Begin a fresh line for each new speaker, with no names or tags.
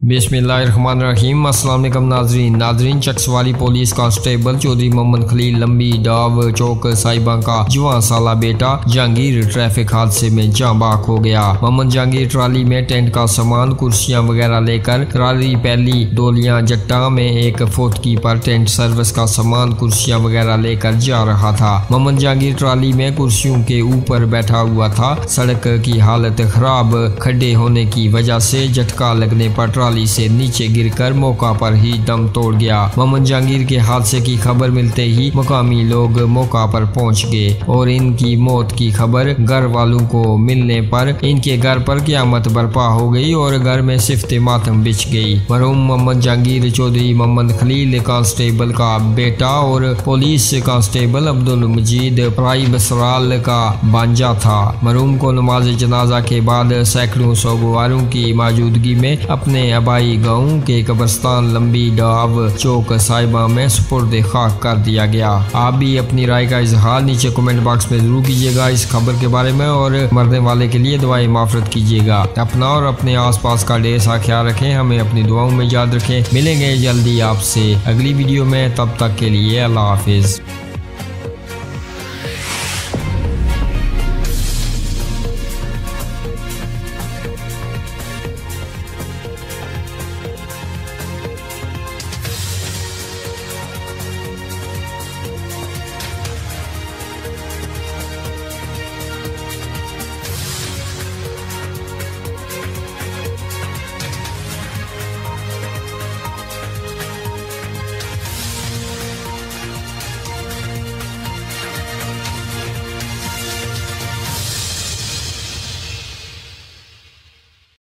बिस्मिल्लाहिर्रहमानिर्रहीम। अस्सलाम वालेकुम नाजरीन चक्सवाली पुलिस कांस्टेबल चौधरी मोहम्मद खलील लंबी डाव चौक साहिबा का जवान साला बेटा जहांगीर ट्रैफिक हादसे में जाँ बाख हो गया। मोहम्मद जहांगीर ट्राली में टेंट का सामान कुर्सियां वगैरह लेकर ट्राली पहली डोलियां जट्टा में एक फोटकी पर टेंट सर्विस का सामान कुर्सियां वगैरह लेकर जा रहा था। मोहम्मद जहांगीर ट्राली में कुर्सियों के ऊपर बैठा हुआ था। सड़क की हालत खराब, खड्डे होने की वजह से झटका लगने पर ट्राली से नीचे गिरकर मौका पर ही दम तोड़ गया। मोहम्मद जहांगीर के हादसे की खबर मिलते ही मुकामी लोग मौका पर पहुंच गए और इनकी मौत की खबर घर वालों को मिलने पर इनके घर पर क़यामत बर्पा हो गई और घर में सिफ्ते मातम बिछ गई। मरहूम मोहम्मद जहांगीर चौधरी मोहम्मद खलील कांस्टेबल का बेटा और पुलिस कांस्टेबल अब्दुल मजीद प्राई बसराल का भांजा था। मरहूम को नमाज जनाजा के बाद सैकड़ों सोगवारों की मौजूदगी में अपने आबाई गाँव के कब्रिस्तान लंबी डाव चौक साहिबा में सुपुर्द खाक कर दिया गया। आप भी अपनी राय का इजहार नीचे कमेंट बॉक्स में जरूर कीजिएगा इस खबर के बारे में और मरने वाले के लिए दुआएं माफरत कीजिएगा। अपना और अपने आसपास का ढेर सा ख्याल रखें, हमें अपनी दुआओं में याद रखें। मिलेंगे जल्दी आपसे अगली वीडियो में, तब तक के लिए अल्लाह हाफिज।